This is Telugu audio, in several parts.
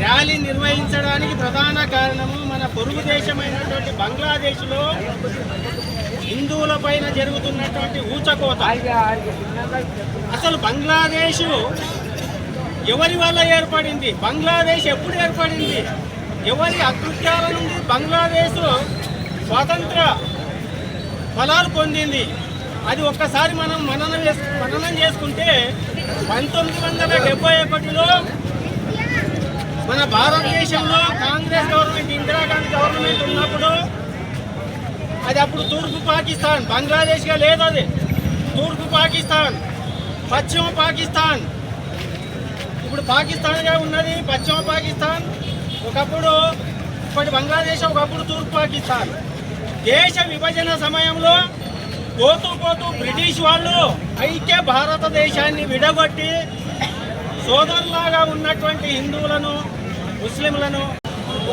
ర్యాలీ నిర్వహించడానికి ప్రధాన కారణము మన పొరుగు దేశమైనటువంటి బంగ్లాదేశ్లో హిందువుల పైన జరుగుతున్నటువంటి ఊచకోత. అసలు బంగ్లాదేశ్ ఎవరి వల్ల ఏర్పడింది? బంగ్లాదేశ్ ఎప్పుడు ఏర్పడింది? ఎవరి అకృత్యాల నుండి బంగ్లాదేశ్ స్వాతంత్ర ఫలాలు పొందింది? అది ఒక్కసారి మనం మననం చేసుకుంటే 1971లో మన భారతదేశంలో కాంగ్రెస్ గవర్నమెంట్, ఇందిరాగాంధీ గవర్నమెంట్ ఉన్నప్పుడు అది అప్పుడు తూర్పు పాకిస్తాన్, బంగ్లాదేశ్గా లేదు. అది తూర్పు పాకిస్తాన్, పశ్చిమ పాకిస్తాన్. ఇప్పుడు పాకిస్తాన్గా ఉన్నది పశ్చిమ పాకిస్తాన్. ఒకప్పుడు ఇప్పటి బంగ్లాదేశ్, ఒకప్పుడు తూర్పు పాకిస్తాన్. దేశ విభజన సమయంలో పోతూ బ్రిటిష్ వాళ్ళు ఐక్య భారతదేశాన్ని విడగొట్టి సోదరులాగా ఉన్నటువంటి హిందువులను, ముస్లింలను,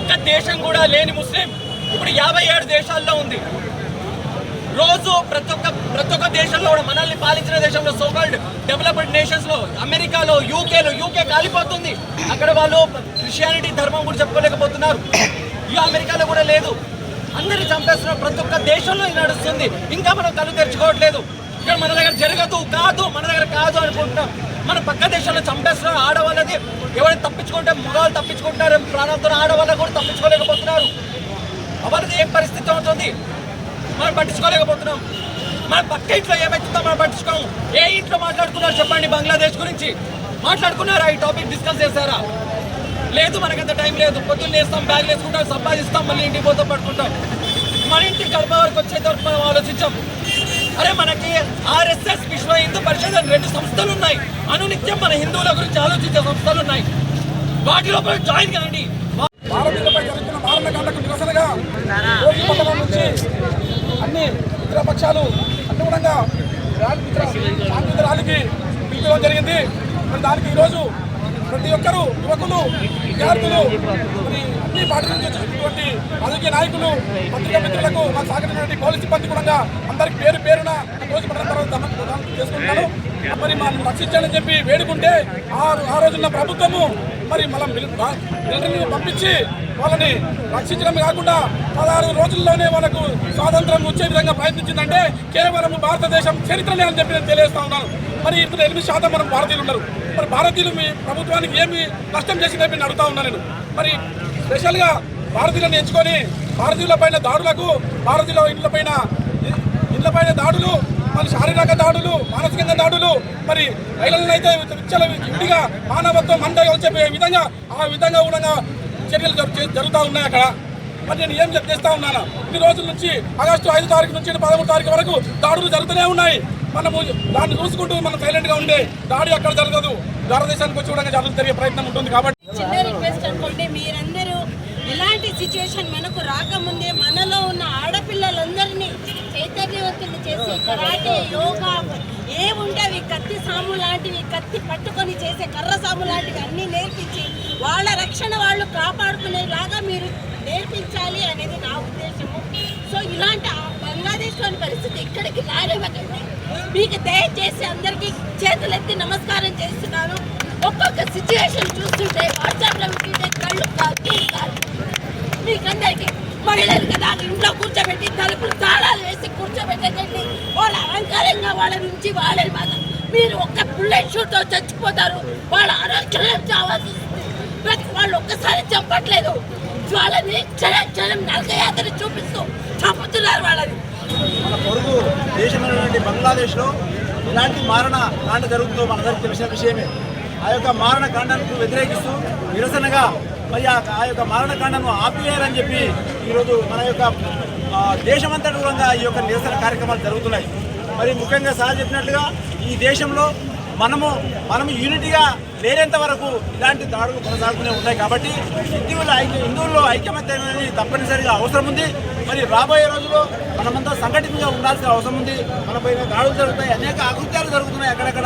ఒక్క దేశం కూడా లేని ముస్లిం ఇప్పుడు 57 దేశాల్లో ఉంది. రోజు ప్రతి ఒక్క దేశంలో కూడా మనల్ని పాలించిన దేశంలో సోకాల్డ్ డెవలప్డ్ నేషన్స్ లో, అమెరికాలో, యూకే కాలిపోతుంది. అక్కడ వాళ్ళు క్రిస్టియానిటీ ధర్మం కూడా చెప్పుకోలేకపోతున్నారు. అమెరికాలో కూడా లేదు. అందరినీ చంపేస్తున్నారు. ప్రతి ఒక్క దేశంలో ఇది నడుస్తుంది. ఇంకా మనం కళ్ళు తెరుచుకోవట్లేదు. ఇక్కడ మన దగ్గర జరగదు, మన దగ్గర కాదు అనుకుంటున్నాం. మన పక్క దేశంలో చంపేస్తున్నారు. ఆడవాళ్ళది ఎవరైనా తప్పించుకుంటే మగవాళ్ళు తప్పించుకుంటారు, ప్రాణాలతో ఆడవాళ్ళు కూడా తప్పించుకోలేకపోతున్నారు. వాళ్ళది ఏం పరిస్థితి అవుతుంది మనం పట్టించుకోలేకపోతున్నాం. మన పక్క ఇంట్లో ఏమవుతుందో మనం పట్టించుకోము. ఏ ఇంట్లో మాట్లాడుతున్నారు చెప్పండి? బంగ్లాదేశ్ గురించి మాట్లాడుకున్నారా? ఈ టాపిక్ డిస్కస్ చేశారా? లేదు. మనకంత టైం లేదు. పొద్దున్న వేస్తాం, బ్యాగ్లు వేసుకుంటాం, సంపాదిస్తాం, మళ్ళీ ఇంటికి పోతాం, పట్టుకుంటాం. మన ఇంటికి గడప వరకు వచ్చేంతవరకు మనం ఆలోచించాం. అరే మనకి RSS, విశ్వ హిందూ పరిషత్ అని 2 సంస్థలు ఉన్నాయి. అనునిత్యం మన హిందువుల గురించి ఆలోచించే సంస్థలు ఉన్నాయి. వాటిలో జాయిన్ కాండి. భారతీయులపై జరుగుతున్న మారణకాండకు నిరసనగా పట్టణం నుంచి అన్ని ఇతర పక్షాలు అనుగుణంగా శాంతియుత ర్యాలీకి పిలిపించడం జరిగింది. మరి దానికి ఈరోజు ప్రతి ఒక్కరూ, యువకులు, విద్యార్థులు, మరి అన్ని పార్టీల నుంచి వచ్చినటువంటి రాజకీయ నాయకులు, పత్రికా మిత్రులకు, మాకు సహకరించినటువంటి పోలీస్ సిబ్బంది కూడా అందరికి పేరున రోజు పట్టడం తర్వాత చేసుకుంటున్నాను. మరి మనం రక్షించాలని చెప్పి వేడుకుంటే ఆ రోజున్న ప్రభుత్వము మరి మనం మిలిటరీని పంపించి వాళ్ళని రక్షించడం కాకుండా 16 రోజుల్లోనే మనకు స్వాతంత్రం వచ్చే విధంగా ప్రయత్నించిందంటే కేవలం భారతదేశం చరిత్రనే అని చెప్పి నేను తెలియజేస్తా ఉన్నాను. మరి ఇప్పుడు 8% మనం భారతీయులు ఉన్నారు. మరి భారతీయులు మీ ప్రభుత్వానికి ఏమి నష్టం చేసిందని నేను అడుగుతా ఉన్నాను. నేను మరి స్పెషల్గా భారతీయులను ఎంచుకొని భారతీయుల పైన దాడులకు, భారతీయుల ఇళ్లపైన దాడులు, మరి శారీరక దాడులు, మానసికంగా దాడులు, మరి మహిళలను అయితే విడిగా మానవత్వం అండగా చెప్పే విధంగా ఆ విధంగా కూడా చర్యలు జరుగుతూ ఉన్నాయి అక్కడ. మరి నేను ఏం చేస్తా ఉన్నాను? ఇన్ని రోజుల నుంచి ఆగస్టు 5 తారీఖు నుంచి 13 తారీఖు వరకు దాడులు జరుగుతూనే ఉన్నాయి. మనము దాన్ని చూసుకుంటూ మనం సైలెంట్గా ఉండే దాడి అక్కడ జరగదు. భారతదేశానికి వచ్చి కూడా జరుగుతూ జరిగే ప్రయత్నం ఉంటుంది. కాబట్టి చిన్న రిక్వెస్ట్ అనుకుంటే, మీరందరూ ఇలాంటి సిచ్యువేషన్ మనకు రాకముందే మనలో ఉన్న ఆడపిల్లలందరినీ చైతన్యవంతులు చేసి కరాటే, యోగా ఏముంటే అవి కత్తి సాము లాంటివి, కత్తి పట్టుకొని చేసే కర్ర సాము లాంటివి అన్నీ నేర్పించి వాళ్ళ రక్షణ వాళ్ళు కాపాడుకునేలాగా మీరు నేర్పించాలి అనేది నా ఉద్దేశము. సో ఇలాంటి బంగ్లాదేశ్లోని పరిస్థితి ఇక్కడికి రానివ్వకండి. మీకు దయచేసి అందరికీ చేతులెత్తి నమస్కారం చేస్తున్నాను. ఒక్కొక్క సిచ్యువేషన్ చూస్తుంటే వాట్సాప్లో ఉంటుంటే కళ్ళు కాదు. మీకందరికీ మహిళలు కదా ఇంట్లో కూర్చోబెట్టి తలుపులు తాళాలు వేసి కూర్చోబెట్టకండి. వాళ్ళ అలంకారంగా వాళ్ళ నుంచి వాళ్ళని బాధ. మీరు ఒక్క బుల్లెట్ షూట్తో చచ్చిపోతారు. వాళ్ళ అరక్షణం చావాల్సి వస్తుంది. వాళ్ళు ఒక్కసారి చంపట్లేదు, వాళ్ళని క్షణం నరకయాత్ర చూపిస్తూ చంపుతున్నారు వాళ్ళని. మన పొరుగు దేశమైనటువంటి బంగ్లాదేశ్లో ఇలాంటి మారణ కాండ జరుగుతుందో మనందరికీ తెలిసిన విషయమే. ఆ యొక్క మారణ కాండను వ్యతిరేకిస్తూ నిరసనగా మరి ఆ యొక్క మారణకాండను ఆపివేయాలని చెప్పి ఈరోజు మన యొక్క దేశమంతటి కూడా ఈ యొక్క నిరసన కార్యక్రమాలు జరుగుతున్నాయి. మరి ముఖ్యంగా సార్ చెప్పినట్లుగా ఈ దేశంలో మనము యూనిటీగా లేనంత వరకు ఇలాంటి దాడులు కొనసాగుతూనే ఉన్నాయి. కాబట్టి హిందువుల్లో ఐక్యమత్య అనేది తప్పనిసరిగా అవసరం ఉంది. మరి రాబోయే రోజుల్లో మనమంతా సంఘటితంగా ఉండాల్సిన అవసరం ఉంది. మనపైన దాడులు జరుగుతాయి, అనేక అకృత్యాలు జరుగుతున్నాయి అక్కడక్కడ.